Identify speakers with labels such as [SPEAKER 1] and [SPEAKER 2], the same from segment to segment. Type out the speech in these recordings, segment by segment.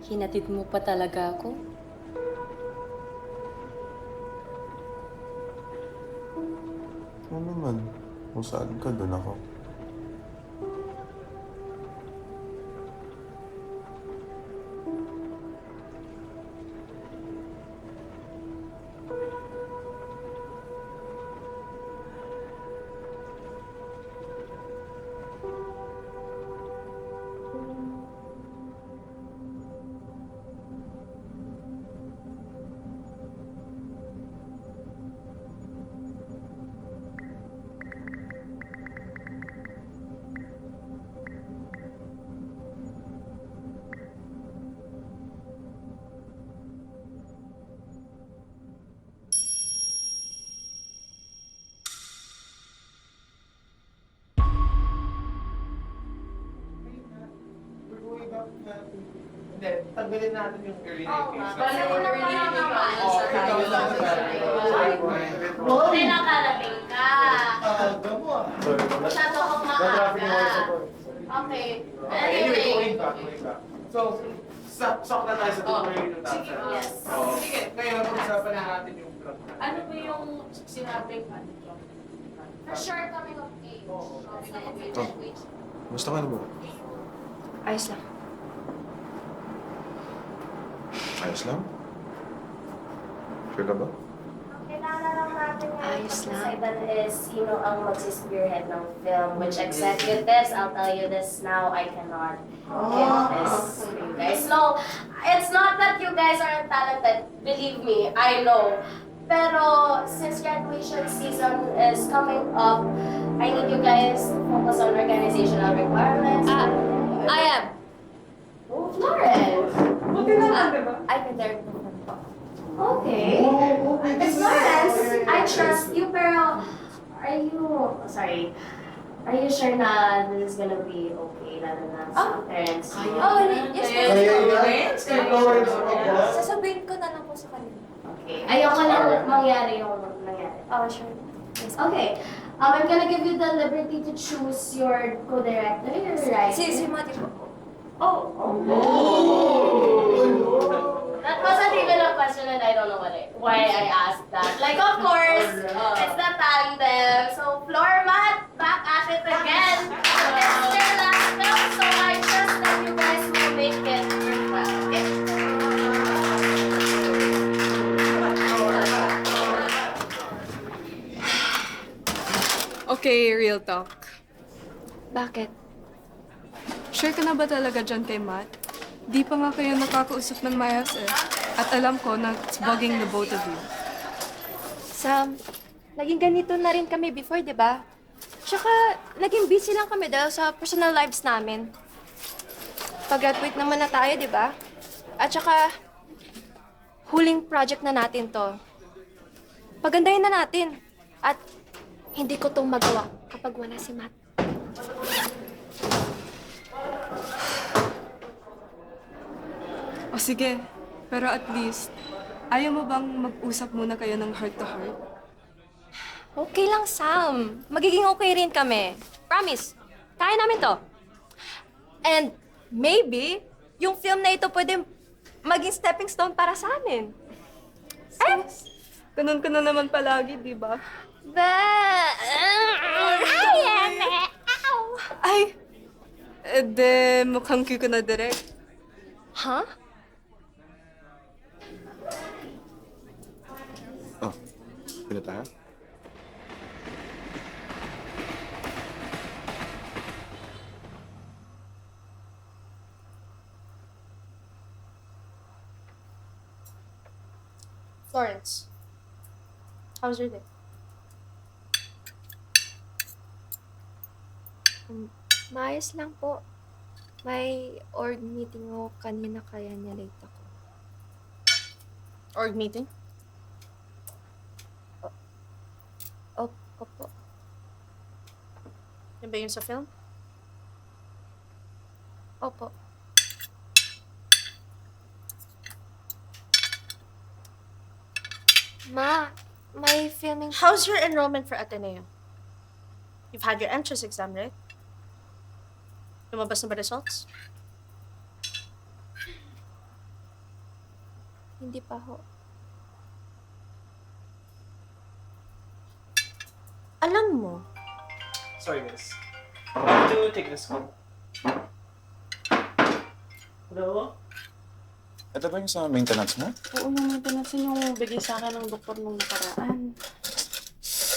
[SPEAKER 1] Hinatid mo pa talaga ako?
[SPEAKER 2] Ano naman? Kung saan ka, doon ako.
[SPEAKER 3] Hindi, tanggalin natin yung early 90s.
[SPEAKER 4] Kasi una pa lang
[SPEAKER 5] Buti nakarating ka.
[SPEAKER 3] Gamo ah.
[SPEAKER 5] Masyado kang maaga. Okay.
[SPEAKER 3] Anyway,
[SPEAKER 5] Anyway.
[SPEAKER 3] going back. So, sok na tayo sa tuloy yung
[SPEAKER 5] Sige,
[SPEAKER 3] tatay.
[SPEAKER 5] yes.
[SPEAKER 3] Sige, ngayon pag-usapan na natin yung plot na.
[SPEAKER 4] Ano ba yung sinabing ano?
[SPEAKER 5] For sure coming of age.
[SPEAKER 2] Basta ka naman.
[SPEAKER 1] Ayos lang.
[SPEAKER 2] Ayos lang? Sure ka ba?
[SPEAKER 6] Kailangan lang natin
[SPEAKER 1] Ayos lang.
[SPEAKER 6] pag-usapan is sino ang mag-spearhead ng film, which executives, I'll tell you this now, I cannot give this to you guys. No, it's not that you guys aren't talented, believe me, I know. Pero since graduation season is coming up, I need you guys to focus on organizational requirements.
[SPEAKER 1] I am.
[SPEAKER 6] Oh, Florence!
[SPEAKER 4] Buti naman, di ba?
[SPEAKER 1] I can there po.
[SPEAKER 6] Okay. It's Florence. I trust you, pero sorry, are you sure na this is gonna be okay, lalo na sa parents?
[SPEAKER 1] Oh, yes,
[SPEAKER 4] Florence?
[SPEAKER 1] Sasabihin ko na lang po sa kanila.
[SPEAKER 6] Okay. Ayoko lang mangyari yung nangyari.
[SPEAKER 1] Oh, sure. Yes.
[SPEAKER 6] Okay. I'm gonna give you the liberty to choose your co-director, your writer.
[SPEAKER 1] Si Mati po.
[SPEAKER 6] Oh. That wasn't even a question and I don't know why I asked that. Like, of course, it's the tandem. So, Floor Mat, back at it again. It's their last film, so I trust that you guys will make it well. Okay?
[SPEAKER 7] Okay, real talk.
[SPEAKER 1] Bakit?
[SPEAKER 7] Sure ka na ba talaga dyan kay Matt? Di pa nga kayo nakakausap ng mayas eh. At alam ko na it's bugging the both of you.
[SPEAKER 1] Sam, naging ganito na rin kami before, di ba? Tsaka, naging busy lang kami dahil sa personal lives namin. Pag-graduate naman na tayo, di ba? At tsaka, huling project na natin to. Pagandahin na natin. At hindi ko tong magawa kapag wala si Matt.
[SPEAKER 7] O sige, pero at least, ayaw mo bang mag-usap muna kayo ng heart to heart?
[SPEAKER 1] Okay lang, Sam. Magiging okay rin kami. Promise. Kaya namin to. And maybe, yung film na ito pwede maging stepping stone para sa amin. Eh?
[SPEAKER 7] Ganun ka na naman palagi, di ba? Ay! De, mukhang cute ka na direct.
[SPEAKER 1] Huh?
[SPEAKER 2] Oh, pina tayo?
[SPEAKER 4] Florence, how's your day?
[SPEAKER 1] Maayos lang po. May org meeting ako kanina kaya niya late ako.
[SPEAKER 4] Org meeting?
[SPEAKER 1] Opo.
[SPEAKER 4] Yan ba yun sa film?
[SPEAKER 1] Opo. Ma, may filming...
[SPEAKER 4] How's your enrollment for Ateneo? You've had your entrance exam, right? Lumabas na ba results?
[SPEAKER 1] Hindi pa ho.
[SPEAKER 4] Alam mo,
[SPEAKER 3] Sorry, guys. I have to take this call. Hello?
[SPEAKER 2] Ito ba yung sa maintenance mo?
[SPEAKER 8] Oo, yung maintenance yun yung bigay sa akin ng doktor nung nakaraan.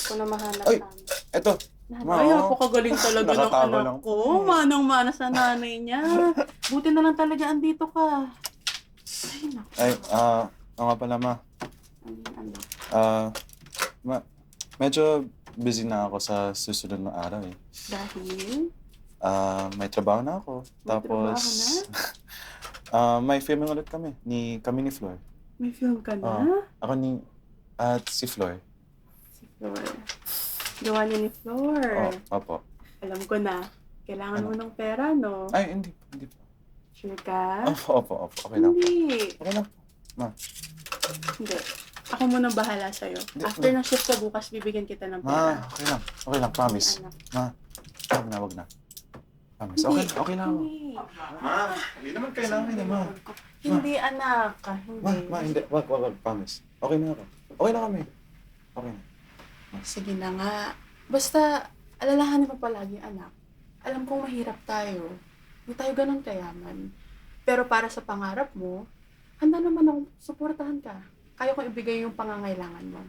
[SPEAKER 8] Ko na mahanap
[SPEAKER 2] Ay!
[SPEAKER 8] namin.
[SPEAKER 2] Ito! Ma,
[SPEAKER 8] Ay,
[SPEAKER 2] oh.
[SPEAKER 8] napakagaling talaga ng
[SPEAKER 2] Nakatago
[SPEAKER 8] anak
[SPEAKER 2] lang.
[SPEAKER 8] ko. Manang-mana sa nanay niya. Buti na lang talaga andito ka. Ay, naku.
[SPEAKER 2] Ay, oo nga pala, ma.
[SPEAKER 8] Ano?
[SPEAKER 2] Medyo busy na ako sa susunod na araw eh.
[SPEAKER 8] Dahil?
[SPEAKER 2] May trabaho na ako.
[SPEAKER 8] May
[SPEAKER 2] Tapos, may filming ulit kami ni Flor.
[SPEAKER 8] May film ka na?
[SPEAKER 2] Ako at si Flor.
[SPEAKER 8] Si Flor. Gawa niya ni Flor.
[SPEAKER 2] Opo.
[SPEAKER 8] Alam ko na. Kailangan
[SPEAKER 2] Ano?
[SPEAKER 8] mo ng pera, no?
[SPEAKER 2] Ay, hindi po.
[SPEAKER 8] Sure ka?
[SPEAKER 2] Opo. Okay lang.
[SPEAKER 8] Hindi.
[SPEAKER 2] Okay lang.
[SPEAKER 8] Hindi. Ako muna bahala sa'yo.
[SPEAKER 2] Hindi,
[SPEAKER 8] After ng shift ko bukas, bibigyan kita ng pera.
[SPEAKER 2] Okay lang. Okay lang, promise.
[SPEAKER 8] Anak.
[SPEAKER 2] Wag na. Promise. Okay lang.
[SPEAKER 8] Hindi.
[SPEAKER 2] Ma, hindi naman kailangan na, ma.
[SPEAKER 8] Hindi, anak. Hindi.
[SPEAKER 2] Hindi. Wag. Promise. Okay na ako. Okay na kami. Okay na.
[SPEAKER 8] Sige na nga. Basta, alalahanin mo palagi, anak. Alam kong mahirap tayo. Hindi tayo ganun kayaman. Pero para sa pangarap mo, handa naman akong suportahan ka. Kaya kong ibigay yung pangangailangan mo.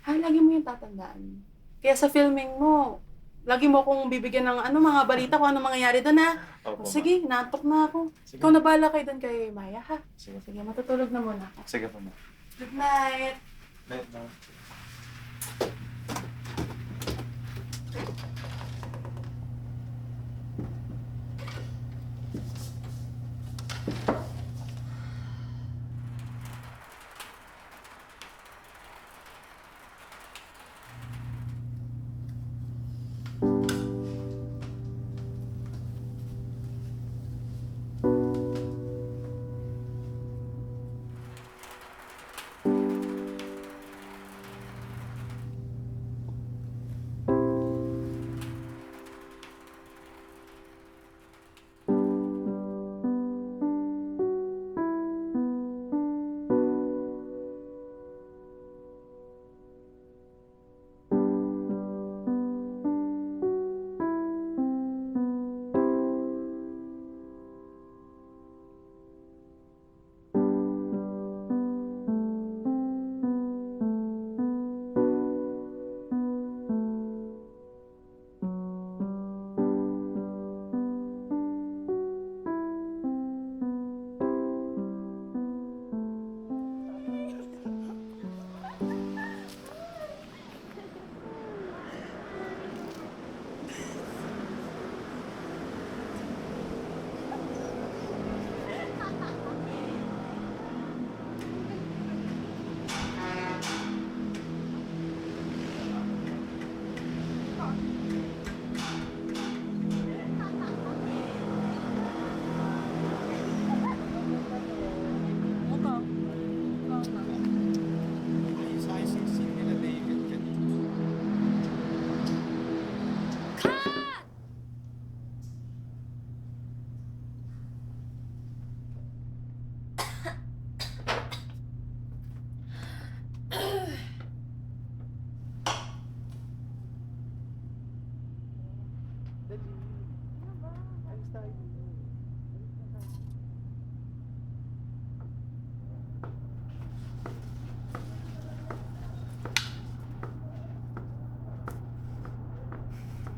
[SPEAKER 8] Lagi mo yung tatandaan. Kaya sa filming mo, lagi mo akong bibigyan ng mga balita kung ano mangyayari doon, ha?
[SPEAKER 2] Opo,
[SPEAKER 8] Sige, natok na ako.
[SPEAKER 2] Sige.
[SPEAKER 8] Ikaw na bahala kayo doon kay Maya, ha?
[SPEAKER 2] Sige.
[SPEAKER 8] Sige, matutulog na muna ako.
[SPEAKER 2] Sige po, ma.
[SPEAKER 8] Good night!
[SPEAKER 2] Night na.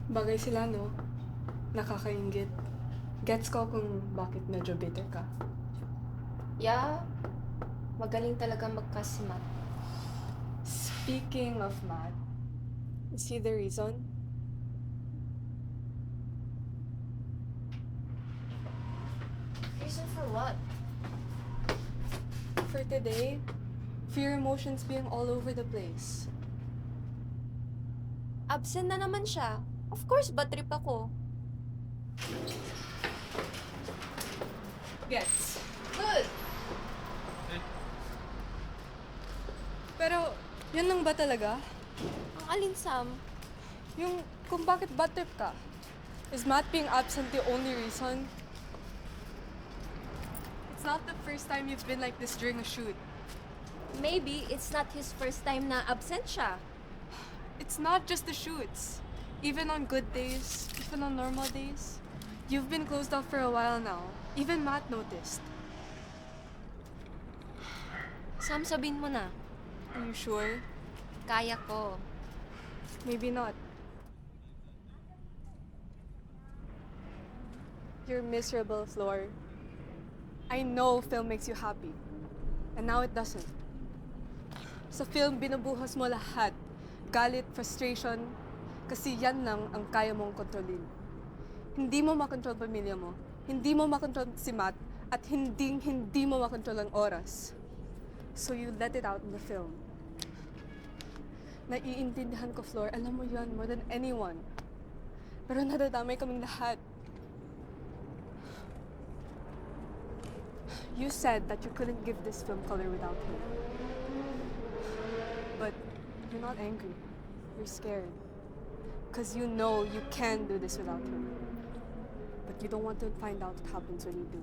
[SPEAKER 7] Bagay sila, no? Nakakaingit. Gets ko kung bakit medyo bitter ka.
[SPEAKER 1] Yeah, magaling talaga magkasimat.
[SPEAKER 7] Speaking of Matt, is he the reason?
[SPEAKER 1] Reason for what?
[SPEAKER 7] For today, for your emotions being all over the place.
[SPEAKER 1] Absent na naman siya. Of course, bad trip ako.
[SPEAKER 7] Gets.
[SPEAKER 1] Good!
[SPEAKER 7] Pero, yun lang ba talaga?
[SPEAKER 1] Ang alin, Sam?
[SPEAKER 7] Yung kung bakit bad trip ka? Is Matt being absent the only reason? It's not the first time you've been like this during a shoot.
[SPEAKER 1] maybe it's not his first time na absent siya.
[SPEAKER 7] It's not just the shoots. Even on good days, even on normal days. You've been closed off for a while now. Even Matt noticed.
[SPEAKER 1] Sam, sabihin mo na.
[SPEAKER 7] Are you sure?
[SPEAKER 1] Kaya ko.
[SPEAKER 7] Maybe not. You're miserable, Flor. I know film makes you happy. And now it doesn't. Sa film, binubuhos mo lahat. Galit, frustration, kasi yan lang ang kaya mong kontrolin. Hindi mo makontrol pamilya mo, hindi mo makontrol si Matt, at hindi mo makontrol ang oras. So you let it out in the film. Naiintindihan ko, Flor, alam mo yon more than anyone. Pero nadadamay kaming lahat. You said that you couldn't give this film color without him. But you're not angry. You're scared. Because you know you can do this without him. But you don't want to find out what happens when you do.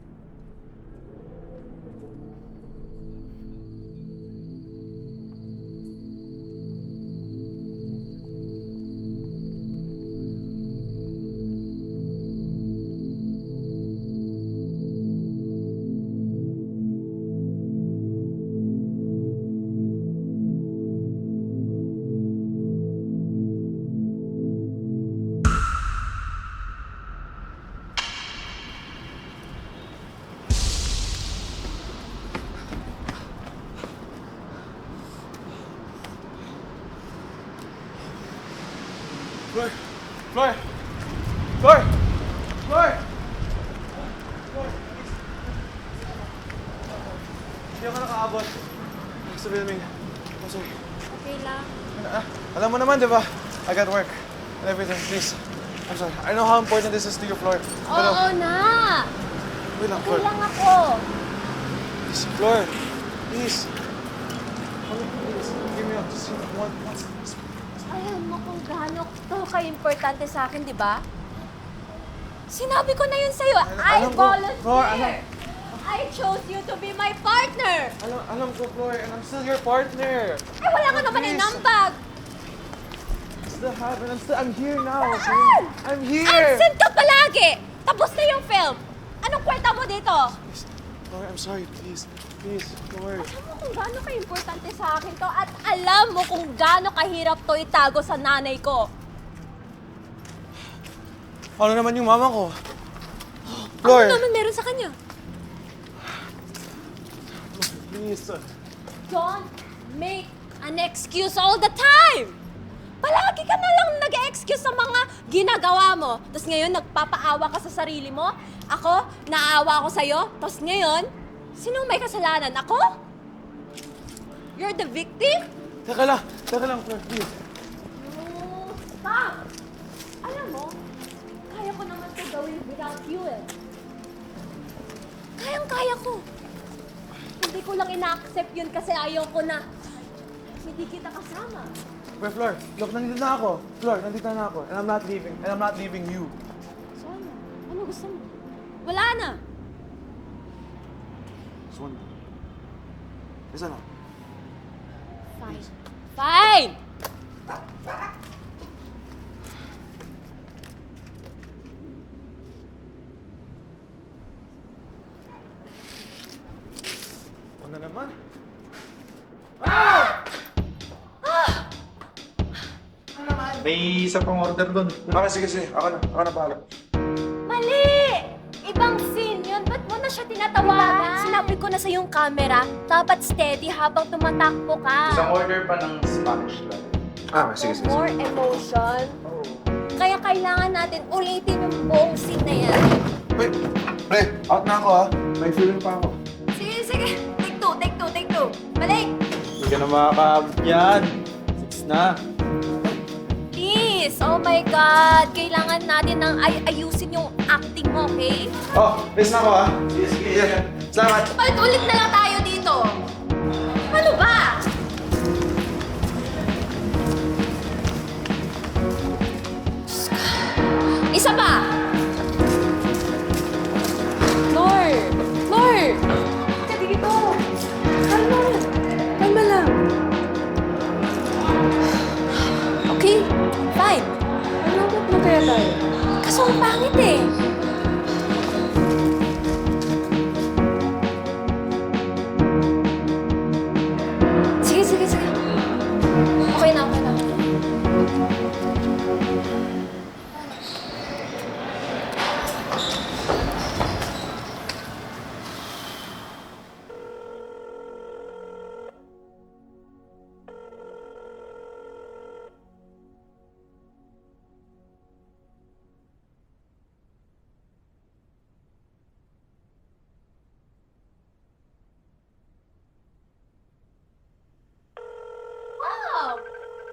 [SPEAKER 3] Floor! Floor! Floor! Floor! Hindi ako nakaabot. Sa filming. I'm sorry.
[SPEAKER 1] Okay lang.
[SPEAKER 3] Alam mo naman, di ba? I got work and everything. Please. I'm sorry. I know how important this is to your Floor. Pero,
[SPEAKER 6] Oo na!
[SPEAKER 3] wait lang, Floor.
[SPEAKER 6] Kulang ako.
[SPEAKER 3] Please, Floor. Please. Please. Give me up. Just one.
[SPEAKER 6] Alam mo kung gaano to ka-importante sa akin, di ba? Sinabi ko na yun sa'yo. I
[SPEAKER 3] alam ko. Floor,
[SPEAKER 6] volunteer. I chose you to be my partner.
[SPEAKER 3] Alam ko, Floor, and I'm still your partner.
[SPEAKER 6] Eh, wala ka naman
[SPEAKER 3] Please.
[SPEAKER 6] inambag.
[SPEAKER 3] I still have it. I'm here now.
[SPEAKER 6] Saan?
[SPEAKER 3] I'm here.
[SPEAKER 6] Absent ka palagi. Tapos na yung film. Anong kwenta mo dito?
[SPEAKER 3] Floor, I'm sorry. Please. Please, Floor.
[SPEAKER 6] Alam mo kung gaano ka-importante sa akin to at alam mo kung gaano kahirap to itago sa nanay ko.
[SPEAKER 3] Ano naman yung mama ko? Floor.
[SPEAKER 6] Ano naman meron sa kanya?
[SPEAKER 3] Please.
[SPEAKER 6] Don't make an excuse all the time! Palagi ka na lang nag-excuse sa mga ginagawa mo. Tapos ngayon, nagpapaawa ka sa sarili mo. Ako, naaawa ako sa'yo. Tapos ngayon, sinong may kasalanan? Ako? You're the victim?
[SPEAKER 3] Teka lang, Floor, please.
[SPEAKER 6] No, stop! Alam mo, kaya ko naman ito gawin without you eh. Kayang-kaya ko. Hindi ko lang ina-accept yun kasi ayaw ko na hindi kita kasama.
[SPEAKER 3] Wait, Floor, look, nandito na ako. Floor, nandito na ako. And I'm not leaving. And I'm not leaving you.
[SPEAKER 6] Sana. Ano gusto mo? Wala na.
[SPEAKER 3] Swan. Isa na.
[SPEAKER 6] Fine. Fine!
[SPEAKER 3] Ano na naman?
[SPEAKER 2] May isa pang order doon.
[SPEAKER 3] Okay, sige. Ako na bahala.
[SPEAKER 6] Mali! Ibang scene yun. Ba't mo na siya tinatawagan? Sinabi ko na sa yung camera, dapat steady habang tumatakbo ka.
[SPEAKER 2] Isang order pa ng Spanish lang.
[SPEAKER 6] For more emotion. Kaya kailangan natin ulitin yung buong scene na yan.
[SPEAKER 3] Wait, pre, out na ako ha. May feeling pa ako.
[SPEAKER 6] Sige. Take two. Balik!
[SPEAKER 2] Hindi ka na makakaabot yan. 6 na.
[SPEAKER 6] Please! Oh my God! Kailangan natin ng ayusin yung acting mo, okay?
[SPEAKER 3] Oh, please na ako ha. Sige. Salamat.
[SPEAKER 6] Ulit na lang tayo dito. Ano ba? Isa pa!
[SPEAKER 7] Lord! Ka dito! Kalma! Kalma lang.
[SPEAKER 6] tayo. Kaso ang pangit eh.
[SPEAKER 1] Sige, sige, sige. Okay na, okay na.
[SPEAKER 6] Wow!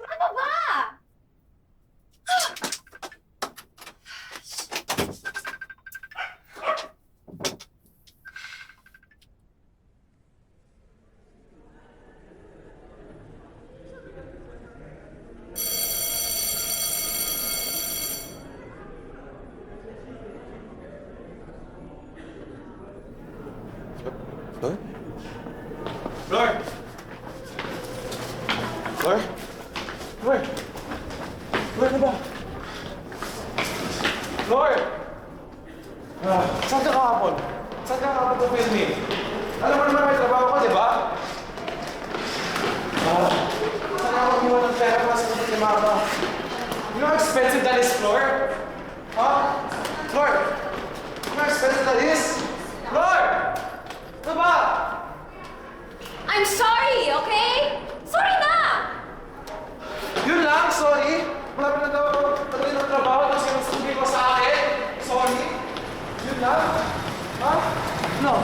[SPEAKER 6] Ano ba?
[SPEAKER 3] Floor? Floor! Floor? Floor? Floor na ba? Floor! Saan ka kahapon? Saan ka kahapon to film me? Alam mo naman may trabaho ko, di ba? Saan ako kumuha ng pera para sa kapit ni Mama? You know how expensive that is, Floor? Huh? Floor! You know how expensive that is? Floor! Ano ba?
[SPEAKER 6] I'm sorry, okay? Sorry na!
[SPEAKER 3] Yun lang, sorry. Malapit na daw patuloy ng trabaho tapos yung sabihin mo sa akin. Sorry. Yun lang. Ha? No.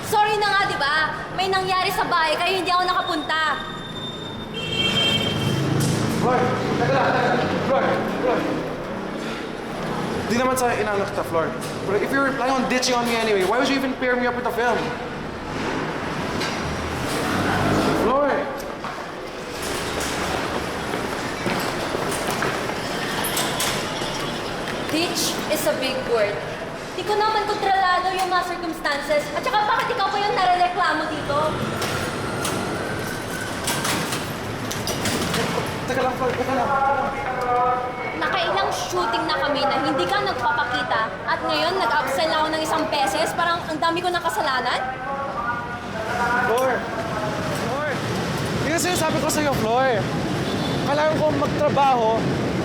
[SPEAKER 6] Sorry na nga, di ba? May nangyari sa bahay kaya hindi ako nakapunta.
[SPEAKER 3] Floor, teka lang. Floor. Di naman sa inalok kita, Floor. But if you're planning on ditching on me anyway, why would you even pair me up with the film? Floor!
[SPEAKER 6] Ditch is a big word. Di ko naman kontrolado yung mga circumstances. At saka bakit ikaw pa yung narereklamo dito?
[SPEAKER 3] Teka lang, Floor. Teka lang.
[SPEAKER 6] Nakailang shooting na kami na hindi ka nagpapakita at ngayon nag-absent ako ng isang beses. Parang ang dami ko ng kasalanan.
[SPEAKER 3] Floor! Yun ang sinasabi ko sa'yo, Floor. Kailangan kong magtrabaho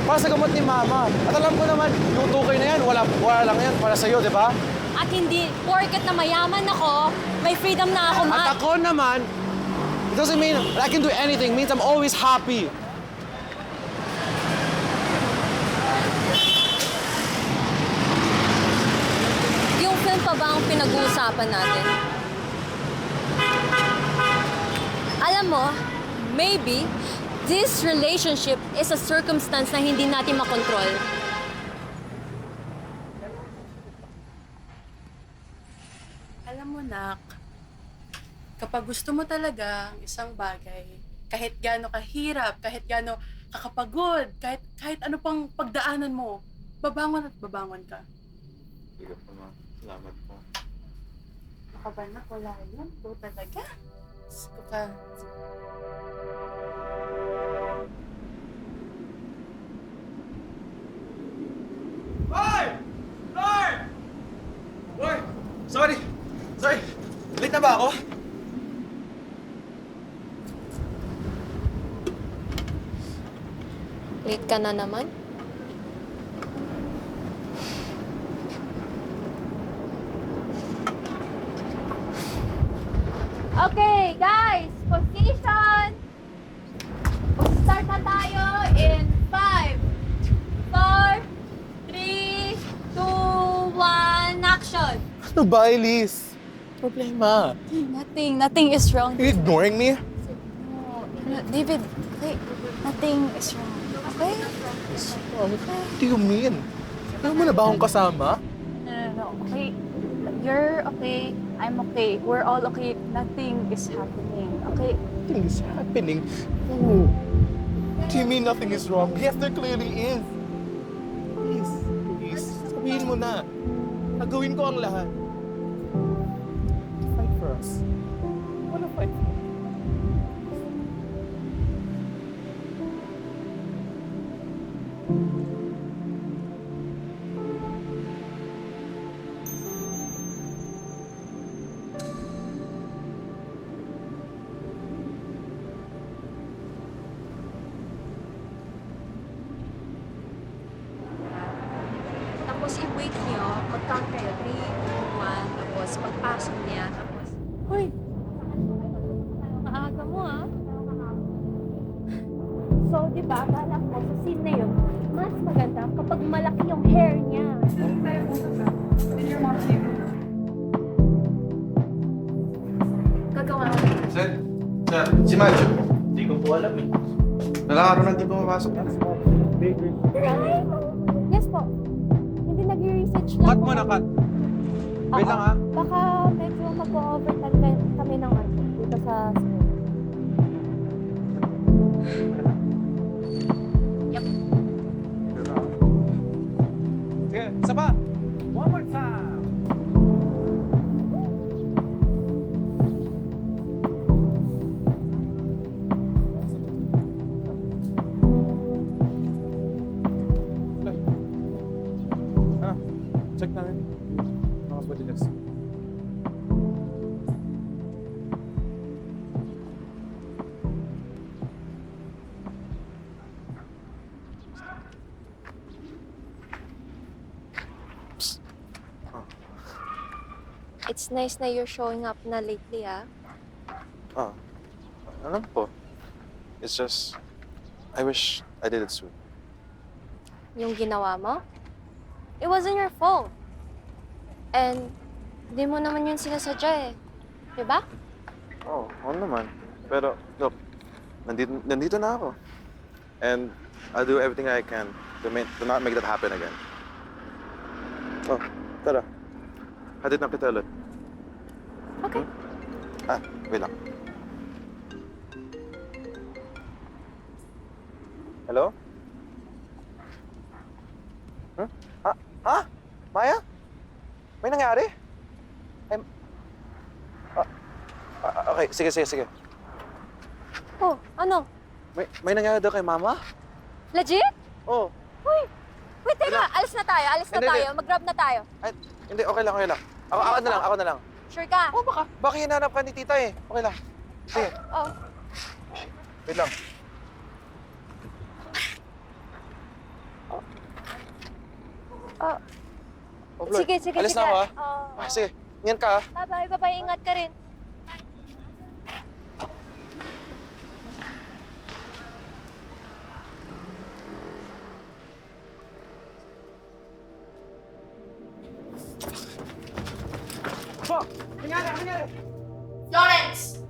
[SPEAKER 3] para sa gamot ni Mama. At alam ko naman, yung tukay na yan, wala lang yan para sa'yo, di ba?
[SPEAKER 6] At hindi, porket na mayaman ako, may freedom na ako,
[SPEAKER 3] At ako naman, it doesn't mean that I can do anything. It means I'm always happy.
[SPEAKER 6] Yung film pa ba ang pinag-uusapan natin? Alam mo, maybe this relationship is a circumstance na hindi natin makontrol.
[SPEAKER 8] Alam mo, Nak, kapag gusto mo talaga ang isang bagay, kahit gaano kahirap, kahit gaano kakapagod, kahit ano pang pagdaanan mo, babangon at babangon ka.
[SPEAKER 2] Sige po, ma. Salamat po.
[SPEAKER 8] Baka ba, Nak, wala yan? Ito talaga. Gusto ka.
[SPEAKER 3] Hoy! Floor! Floor! Sorry! Late na ba ako?
[SPEAKER 1] Late ka na naman?
[SPEAKER 6] Okay, guys, position! Start na tayo in 5, 4, 3, 2, 1, action!
[SPEAKER 3] Ano ba, Elise? Problema.
[SPEAKER 9] Nothing is wrong.
[SPEAKER 3] You ignoring me?
[SPEAKER 9] No, David, okay, nothing is wrong. Okay?
[SPEAKER 3] What do you mean? Alam mo na ba akong kasama?
[SPEAKER 9] No, okay. You're okay. I'm okay. We're all okay. Nothing is happening. Okay?
[SPEAKER 3] Nothing is happening. Oh. What do you mean nothing is wrong? Yes, there clearly is. Please, sabihin mo na. Gagawin ko ang lahat. Fight for us. I wanna fight for us.
[SPEAKER 1] Tapos i-wait niyo, mag-count kayo. 3, 2, 1, tapos pagpasok niya, tapos... Hoy! Maaga mo, ah.
[SPEAKER 6] So, di ba, balak mo sa scene na yun, mas maganda kapag malaki yung hair niya.
[SPEAKER 1] Gagawa ko.
[SPEAKER 3] Sir, si Macho. Hindi ko po alam eh. Nalakaro na hindi pumapasok na.
[SPEAKER 6] Yes po. Hindi nag-research lang
[SPEAKER 3] Cut
[SPEAKER 6] po
[SPEAKER 3] mo na, cut.
[SPEAKER 6] kami.
[SPEAKER 3] Wait lang, ha?
[SPEAKER 6] Baka medyo mag-overtime kami ng ano, dito sa school.
[SPEAKER 3] Sige, isa pa. One more time. Ano? Check namin. Mga pwede
[SPEAKER 1] It's nice na you're showing up na lately, ah.
[SPEAKER 2] Ah, alam po. It's just, I wish I did it soon.
[SPEAKER 1] Yung ginawa mo, it wasn't your fault. And, di mo naman yun sinasadya eh. Diba?
[SPEAKER 2] Oo naman. Pero, look, nandito na ako. And I'll do everything I can to not make that happen again. Oh, tara. Hatid na kita ulit.
[SPEAKER 1] Okay.
[SPEAKER 2] Wait lang. Hello? Huh? Maya? May nangyari? Okay, sige.
[SPEAKER 1] Oh, ano?
[SPEAKER 2] May nangyari daw kay Mama?
[SPEAKER 1] Legit?
[SPEAKER 2] Oh.
[SPEAKER 1] Uy! Wait, teka! Alis na tayo,
[SPEAKER 2] Hindi.
[SPEAKER 1] Mag-grab na tayo.
[SPEAKER 2] Ay, hindi, okay lang. Ako na lang.
[SPEAKER 1] Sure ka?
[SPEAKER 2] Oh, baka hinanap ka ni tita eh. Okay lang. Sige,
[SPEAKER 1] Oh.
[SPEAKER 2] wait lang. Oh, Floyd,
[SPEAKER 1] Sige.
[SPEAKER 2] alis na ako, ah.
[SPEAKER 1] Oh.
[SPEAKER 2] Sige, ingat ka, ah.
[SPEAKER 1] Bye-bye. Ingat ka rin.
[SPEAKER 4] Lawrence!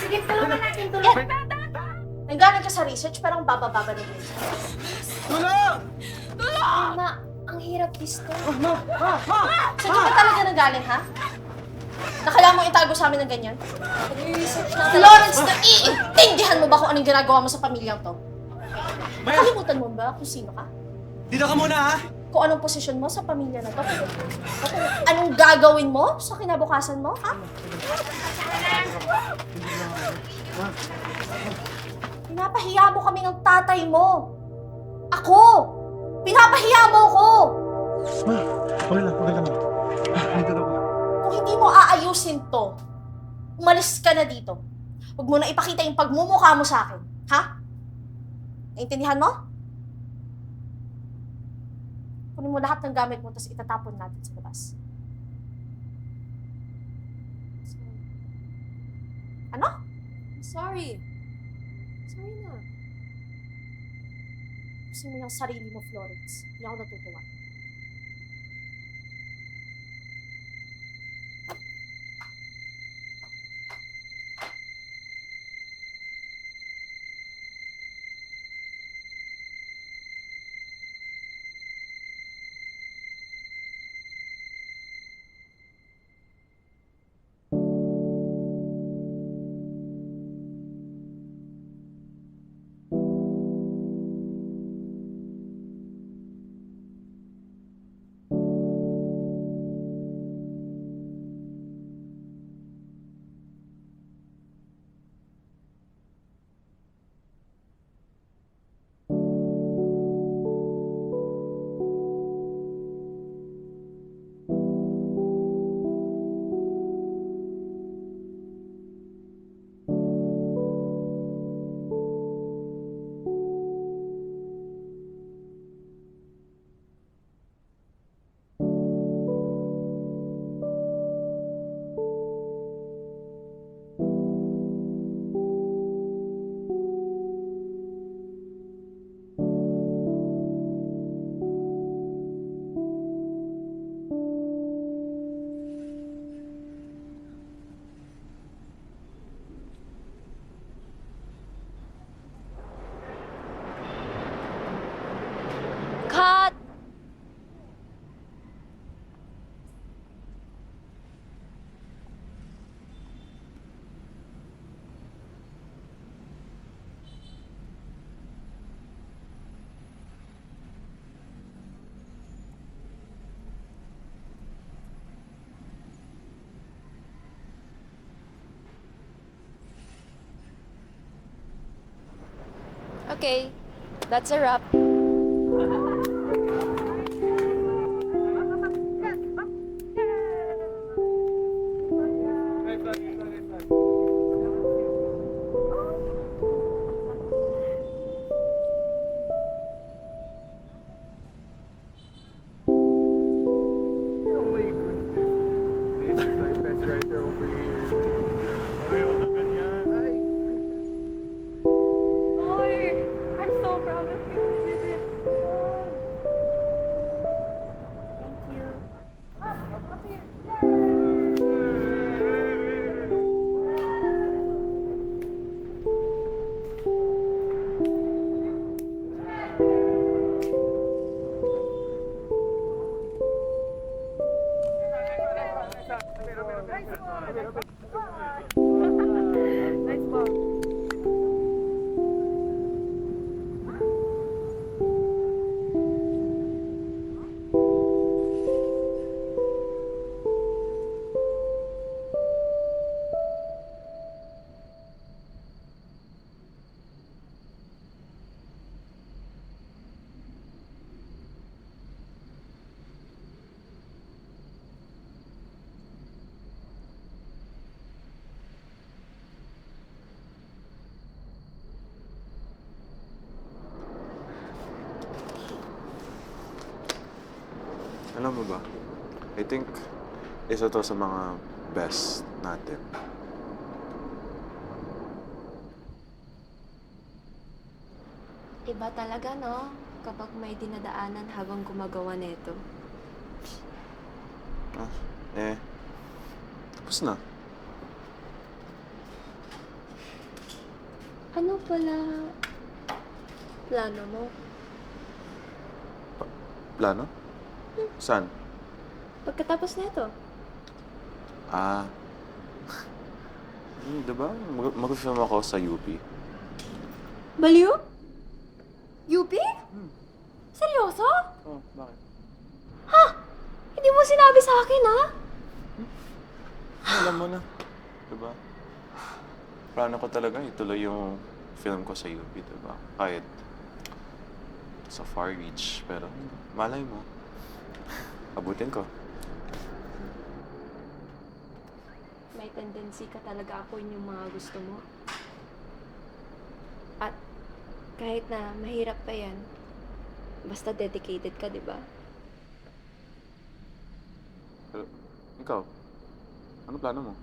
[SPEAKER 6] Sige, tulungan natin,
[SPEAKER 4] Nanggaling ka sa research, pero ang baba-baba na yun.
[SPEAKER 1] Ma, ang hirap dito.
[SPEAKER 4] Saan ka talaga nanggaling, ha? Nakala mo itago sa amin ng ganyan?
[SPEAKER 1] Nag-research na
[SPEAKER 4] Lawrence, naiintindihan mo ba kung anong ginagawa mo sa pamilyang to? Nakalimutan mo ba kung sino ka?
[SPEAKER 3] Dito ka muna, ha?
[SPEAKER 4] Kung anong posisyon mo sa pamilya na to? Anong gagawin mo sa kinabukasan mo, ha? Pinapahiya mo kami ng tatay mo. Ako! Pinapahiya mo ko!
[SPEAKER 3] Okay lang. Dito na ako.
[SPEAKER 4] Kung hindi mo aayusin to, umalis ka na dito. Huwag mo na ipakita yung pagmumukha mo sa akin. Ha? Naintindihan mo? Kunin mo lahat ng gamit mo, tapos itatapon natin sa labas. Ano?
[SPEAKER 1] Sorry na.
[SPEAKER 4] Gusto mo yung sarili mo, Florence. Hindi ako natutuwa.
[SPEAKER 1] Okay, that's a wrap.
[SPEAKER 7] I'm so proud of you. You did it. Nice ball.
[SPEAKER 2] Alam mo ba, I think isa to sa mga best natin.
[SPEAKER 1] Iba talaga, no? Kapag may dinadaanan habang gumagawa nito.
[SPEAKER 2] Tapos na.
[SPEAKER 1] Ano pala plano mo?
[SPEAKER 2] Plano? Saan?
[SPEAKER 1] Pagkatapos nito?
[SPEAKER 2] Ah. Diba? Mag-film ako sa UP.
[SPEAKER 1] Baliw? UP? Seryoso?
[SPEAKER 2] Oh, bakit?
[SPEAKER 1] Hindi mo sinabi sa akin, ha?
[SPEAKER 2] Alam mo na. Diba? Plano ko talaga ituloy yung film ko sa UP, diba? Kahit sa far reach, pero malay mo. Abutin ko.
[SPEAKER 1] May tendency ka talaga ako yung mga gusto mo. At kahit na mahirap pa yan, basta dedicated ka, di ba?
[SPEAKER 2] Pero, ikaw, ano plano mo?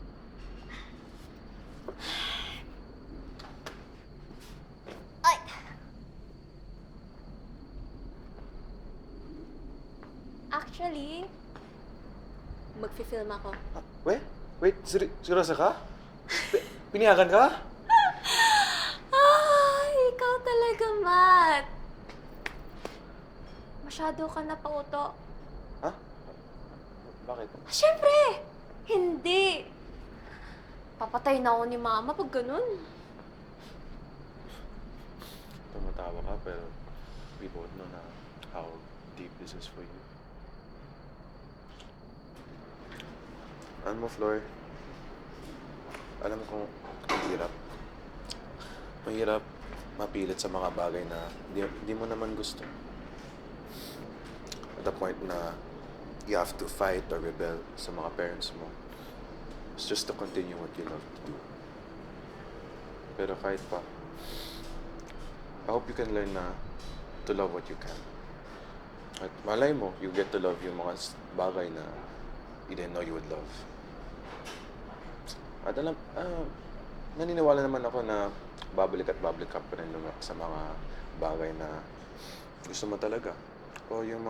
[SPEAKER 1] Actually, magfi-film ako.
[SPEAKER 3] Wait, seryoso ka? Piniyagan ka?
[SPEAKER 1] Ikaw talaga, Matt. Masyado ka napauto.
[SPEAKER 2] Ha? Bakit?
[SPEAKER 1] Siyempre! Hindi! Papatay na ako ni Mama pag ganun.
[SPEAKER 2] Tumatawa ka, pero we both know na how deep this is for you. Alam mo, Flor, alam kong mahirap. Mahirap mapilit sa mga bagay na di mo naman gusto. At the point na you have to fight or rebel sa mga parents mo. It's just to continue what you love to do. Pero kahit pa, I hope you can learn na to love what you can. At malay mo, you get to love yung mga bagay na you didn't know you would love. At alam, naniniwala naman ako na babalik ka pa rin sa mga bagay na gusto mo talaga. O yung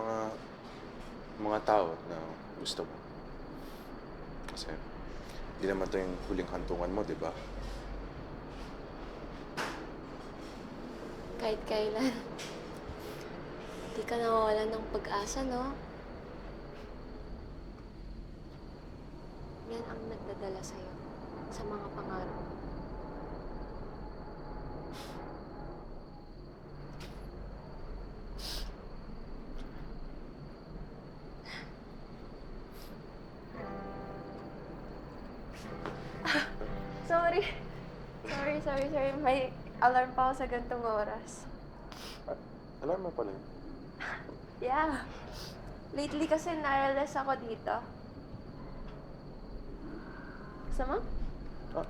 [SPEAKER 2] mga tao na gusto mo. Kasi, di naman ito yung huling hantungan mo, di ba?
[SPEAKER 1] Kahit kailan, di ka nawawalan ng pag-asa, no? Yan ang nagdadala sa'yo sa mga pangarap. Sorry. May alarm pa ako sa gantong oras.
[SPEAKER 2] Alarm mo pala yun.
[SPEAKER 1] Yeah. Lately kasi na-realize ako dito. Gusto mo?
[SPEAKER 2] Ah,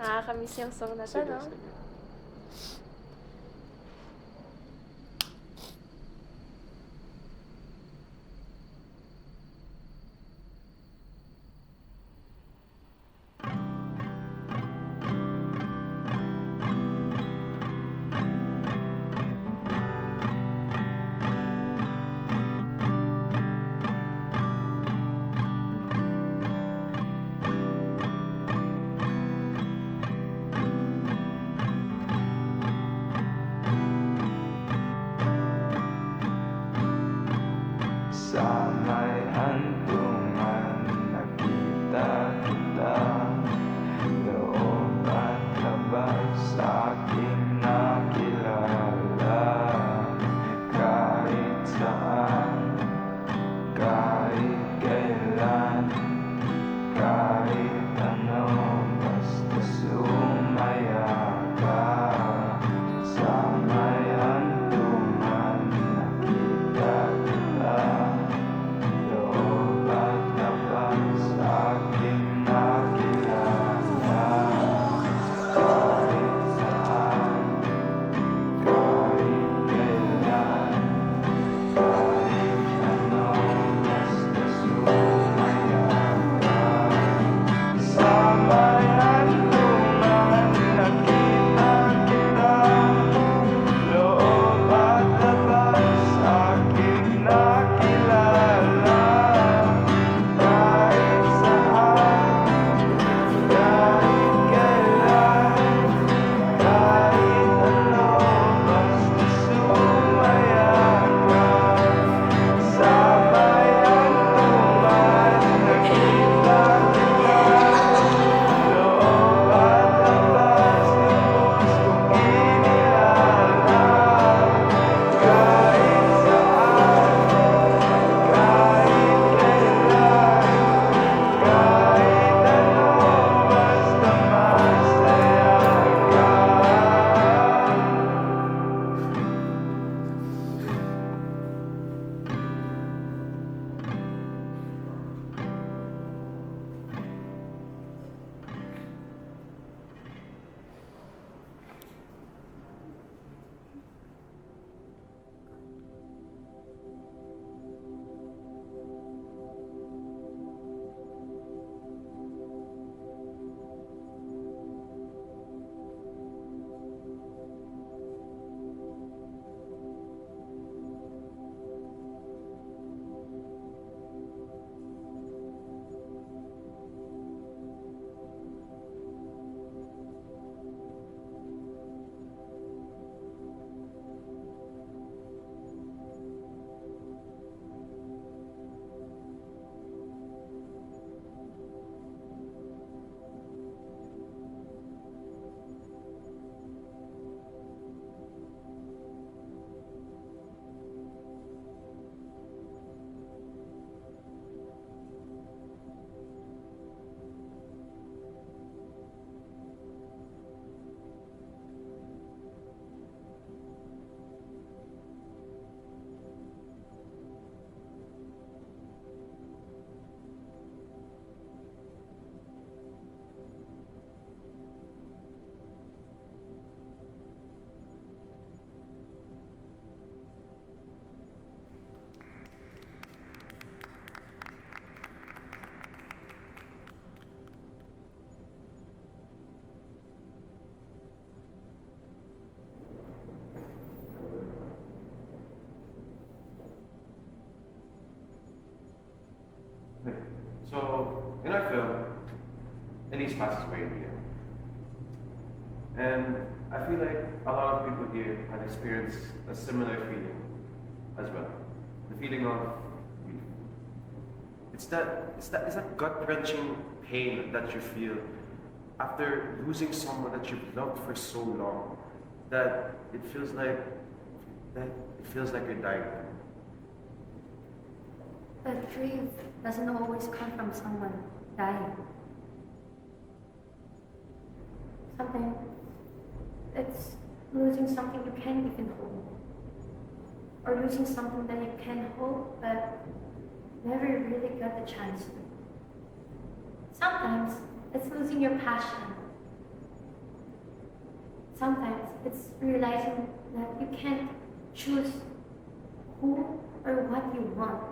[SPEAKER 1] Nakakamiss yung song na to,
[SPEAKER 2] sige,
[SPEAKER 1] no?
[SPEAKER 2] sige.
[SPEAKER 10] Sa may hantungan nakita kita, loob at labas aking nakilala. Kahit saan, kahit kailan, kahit ano, basta sumaya ka. Sa may hantungan nakita kita, loob at labas aking nakilala. Kahit saan, kahit kailan, kahit ano, basta sumaya ka. Sa may hantungan nakita kita, loob at labas aking nakilala. Kahit saan, kahit kailan, kahit ano, basta sumaya ka. Sa may hantungan nakita kita, loob at labas lubos kong inilala. Kahit saan, kahit kailan, kahit ano, basta masaya ka.
[SPEAKER 3] So, in our film, Elise passes away in the end. And I feel like a lot of people here have experienced a similar feeling as well. The feeling of grief. It's that gut-wrenching pain that you feel after losing someone that you've loved for so long, that it feels like you're dying.
[SPEAKER 6] But grief doesn't always come from someone dying. Sometimes it's losing something you can't even hold.
[SPEAKER 11] or losing something that you can hold but never really got the chance to. Sometimes it's losing your passion. Sometimes it's realizing that you can't choose who or what you want.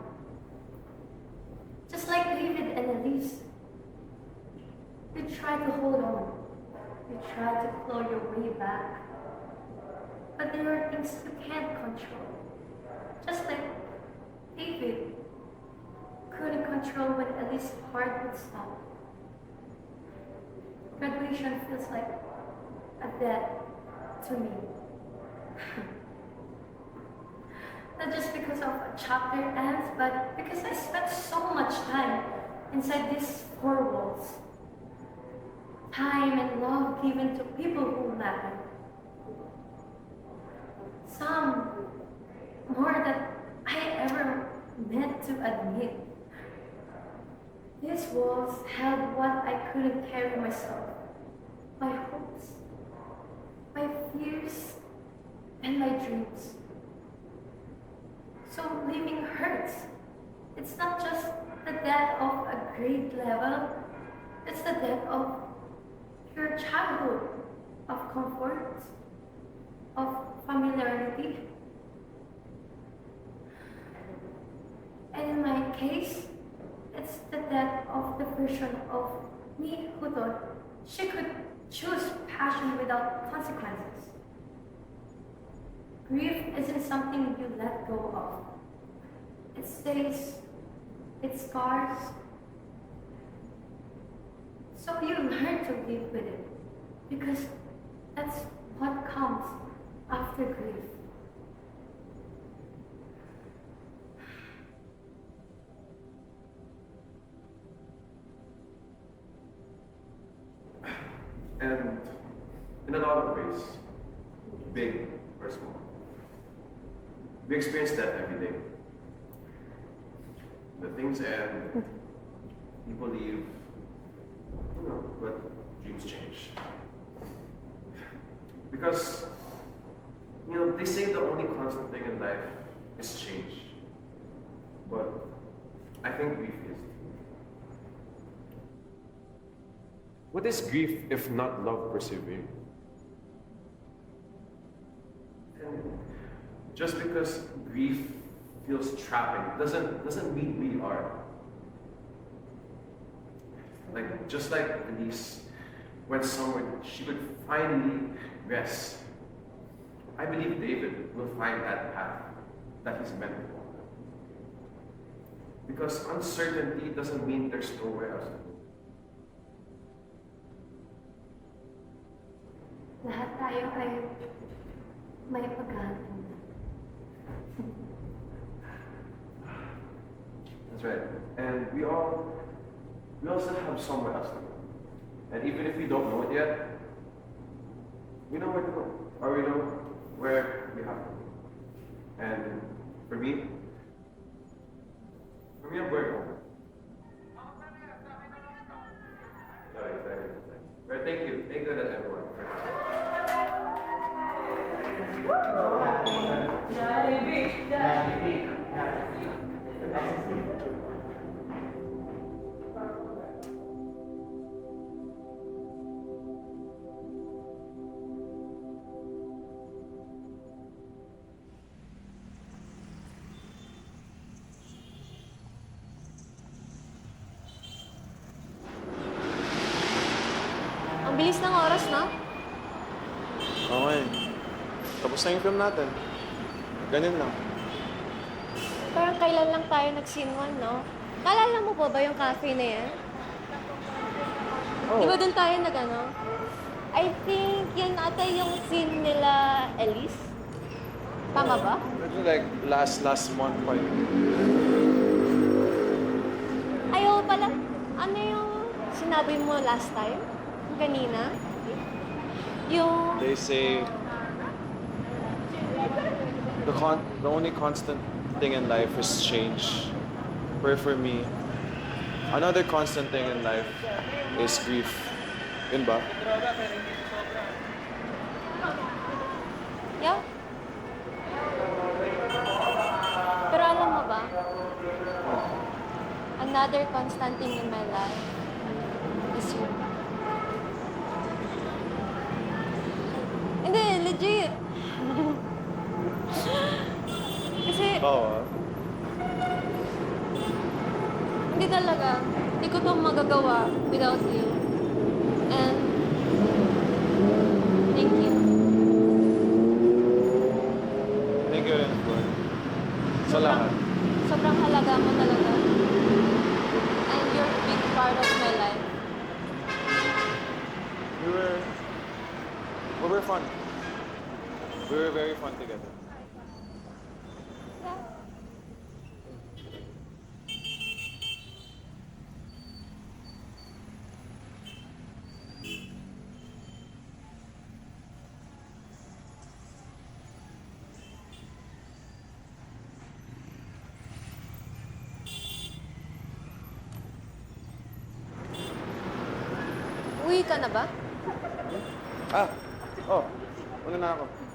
[SPEAKER 11] Just like David and Elise, you try to hold on. You try to claw your way back. But there are things you can't control. Just like David couldn't control when Elise's heart would stop. Graduation feels like a death to me. Not just because of a chapter ends, but because I spent so much time inside these four walls. Time and love given to people who matter. Some more than I ever meant to admit. These walls held what I couldn't carry myself. My hopes, my fears, and my dreams. So leaving hurts. It's not just the death of a grade level, it's the death of your childhood, of comfort, of familiarity. And in my case, it's the death of the version of me who thought she could choose passion without consequences. Grief isn't something you let go of. It stays, it scars. So you learn to live with it, because that's what comes after grief.
[SPEAKER 3] And in a lot of ways, big or small, we experience that every day. The things end, people leave, but dreams change. Because, they say the only constant thing in life is change. But I think grief is. What is grief if not love persevering? And just because grief feels trapping doesn't mean we are. Just like Elise went somewhere she could finally rest. I believe David will find that path that he's meant for. Because uncertainty doesn't mean there's nowhere else to go.
[SPEAKER 11] Lahat tayo ay may paghahanap.
[SPEAKER 3] That's right. And we also have somewhere else to go. And even if we don't know it yet, we know where to go. Or we know where we have to go. And for me, I'm going home. Sorry. Right, thank you. Thank you, everyone.
[SPEAKER 1] Ang bilis ng oras, no?
[SPEAKER 2] Okay. Tapos na yung film natin. Ganyan lang.
[SPEAKER 1] Parang kailan lang tayo nag-scene 1, no? Naalala mo pa ba yung cafe na yan?
[SPEAKER 2] Oh.
[SPEAKER 1] Di ba doon tayo nag-ano? I think yun ata yung scene nila Elise. Tama ba?
[SPEAKER 2] Ito like last month pa yun.
[SPEAKER 1] Ayaw pala. Ano yung sinabi mo last time? Kanina? Yung...
[SPEAKER 2] They say the only constant thing in life is change. But for me, another constant thing in life is grief. Yun ba?
[SPEAKER 1] Yeah? Another constant thing in my life is you. Hindi, legit. Kasi,
[SPEAKER 2] Oo.
[SPEAKER 1] hindi talaga. Hindi ko to magagawa without you. And, thank you.
[SPEAKER 2] Thank you rin, Flor. Sa lahat.
[SPEAKER 1] Sobrang halaga mo talaga. And you're a big part of my life.
[SPEAKER 2] We were fun. We were very fun together.
[SPEAKER 1] Uwi ka na ba?
[SPEAKER 2] Ah, oh, una na ako.